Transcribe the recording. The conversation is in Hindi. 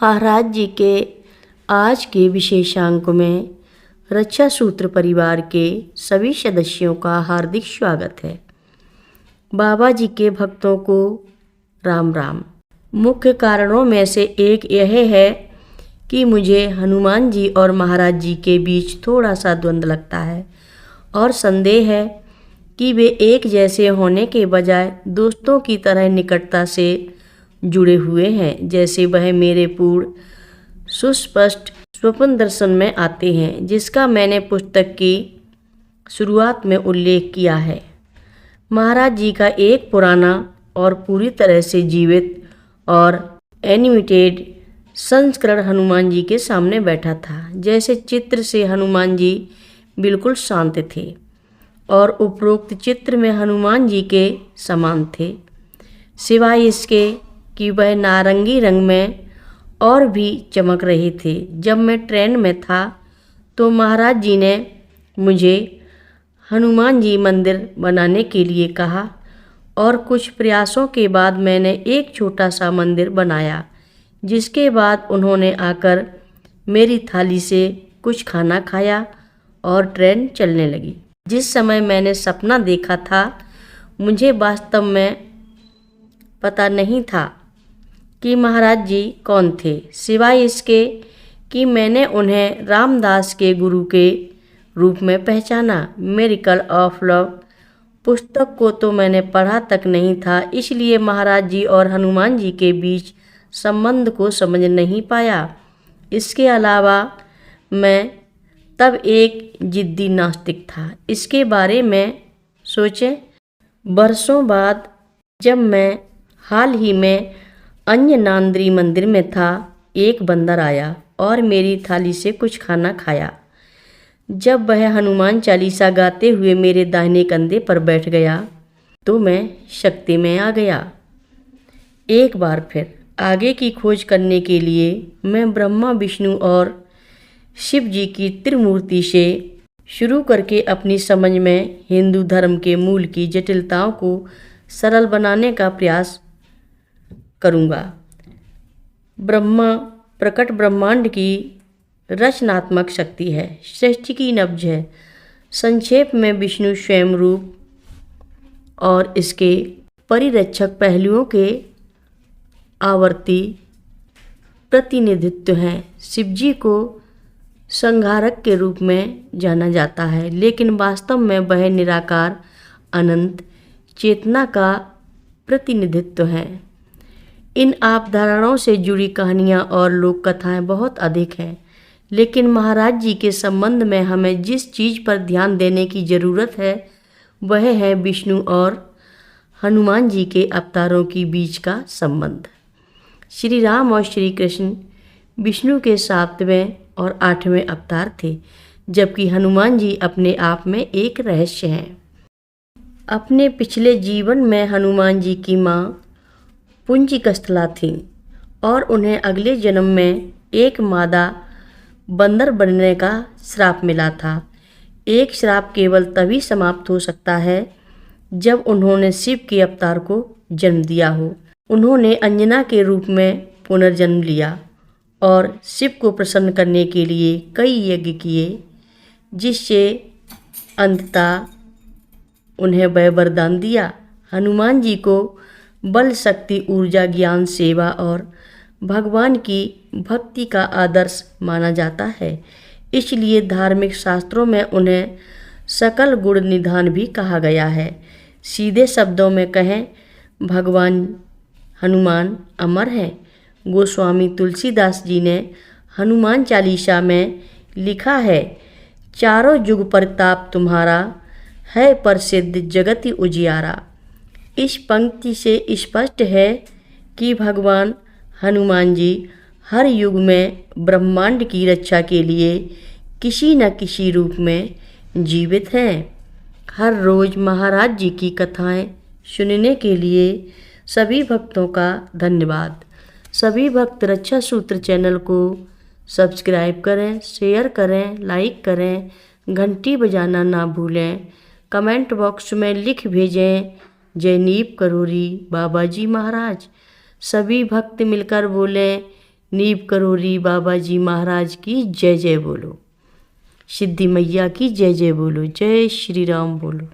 महाराज जी के आज के विशेषांक में रक्षा सूत्र परिवार के सभी सदस्यों का हार्दिक स्वागत है। बाबा जी के भक्तों को राम राम। मुख्य कारणों में से एक यह है कि मुझे हनुमान जी और महाराज जी के बीच थोड़ा सा द्वंद्व लगता है और संदेह है कि वे एक जैसे होने के बजाय दोस्तों की तरह निकटता से जुड़े हुए हैं, जैसे वह मेरे पूर्ण सुस्पष्ट स्वप्न दर्शन में आते हैं, जिसका मैंने पुस्तक की शुरुआत में उल्लेख किया है। महाराज जी का एक पुराना और पूरी तरह से जीवित और एनिमेटेड संस्करण हनुमान जी के सामने बैठा था। जैसे चित्र से हनुमान जी बिल्कुल शांत थे और उपरोक्त चित्र में हनुमान जी के समान थे, सिवाय इसके कि वह नारंगी रंग में और भी चमक रहे थे। जब मैं ट्रेन में था तो महाराज जी ने मुझे हनुमान जी मंदिर बनाने के लिए कहा और कुछ प्रयासों के बाद मैंने एक छोटा सा मंदिर बनाया, जिसके बाद उन्होंने आकर मेरी थाली से कुछ खाना खाया और ट्रेन चलने लगी। जिस समय मैंने सपना देखा था, मुझे वास्तव में पता नहीं था कि महाराज जी कौन थे, सिवाय इसके कि मैंने उन्हें रामदास के गुरु के रूप में पहचाना। मिरेकल ऑफ लव पुस्तक को तो मैंने पढ़ा तक नहीं था, इसलिए महाराज जी और हनुमान जी के बीच संबंध को समझ नहीं पाया। इसके अलावा मैं तब एक जिद्दी नास्तिक था। इसके बारे में सोचें, बरसों बाद जब मैं हाल ही में अंजनाद्री मंदिर में था, एक बंदर आया और मेरी थाली से कुछ खाना खाया। जब वह हनुमान चालीसा गाते हुए मेरे दाहिने कंधे पर बैठ गया तो मैं शक्ति में आ गया। एक बार फिर आगे की खोज करने के लिए मैं ब्रह्मा, विष्णु और शिव जी की त्रिमूर्ति से शुरू करके अपनी समझ में हिंदू धर्म के मूल की जटिलताओं को सरल बनाने का प्रयास करूँगा। ब्रह्मा प्रकट ब्रह्मांड की रचनात्मक शक्ति है, सृष्टि की नब्ज है। संक्षेप में विष्णु स्वयं रूप और इसके परिरक्षक पहलुओं के आवर्ती प्रतिनिधित्व हैं। शिवजी को संहारक के रूप में जाना जाता है, लेकिन वास्तव में वह निराकार अनंत चेतना का प्रतिनिधित्व है। इन अवधारणाओं से जुड़ी कहानियाँ और लोक कथाएँ बहुत अधिक हैं, लेकिन महाराज जी के संबंध में हमें जिस चीज़ पर ध्यान देने की ज़रूरत है वह है विष्णु और हनुमान जी के अवतारों के बीच का संबंध। श्री राम और श्री कृष्ण विष्णु के 7वें और 8वें अवतार थे, जबकि हनुमान जी अपने आप में एक रहस्य हैं। अपने पिछले जीवन में हनुमान जी की माँ पुंजिकस्थला थीं और उन्हें अगले जन्म में एक मादा बंदर बनने का श्राप मिला था। एक श्राप केवल तभी समाप्त हो सकता है जब उन्होंने शिव के अवतार को जन्म दिया हो। उन्होंने अंजना के रूप में पुनर्जन्म लिया और शिव को प्रसन्न करने के लिए कई यज्ञ किए, जिससे अंततः उन्हें वह वरदान दिया। हनुमान जी को बल, शक्ति, ऊर्जा, ज्ञान, सेवा और भगवान की भक्ति का आदर्श माना जाता है। इसलिए धार्मिक शास्त्रों में उन्हें सकल गुण निधान भी कहा गया है। सीधे शब्दों में कहें, भगवान हनुमान अमर हैं। गोस्वामी तुलसीदास जी ने हनुमान चालीसा में लिखा है, चारों जुग प्रताप तुम्हारा है प्रसिद्ध जगति उजियारा। इस पंक्ति से स्पष्ट है कि भगवान हनुमान जी हर युग में ब्रह्मांड की रक्षा के लिए किसी न किसी रूप में जीवित हैं। हर रोज़ महाराज जी की कथाएं सुनने के लिए सभी भक्तों का धन्यवाद। सभी भक्त रक्षा सूत्र चैनल को सब्सक्राइब करें, शेयर करें, लाइक करें, घंटी बजाना ना भूलें। कमेंट बॉक्स में लिख भेजें, जय नीप करोरी बाबा जी महाराज। सभी भक्त मिलकर बोलें, नीव करोरी बाबा जी महाराज की जय जय बोलो। सिद्धि मैया की जय जय बोलो। जय श्री राम बोलो।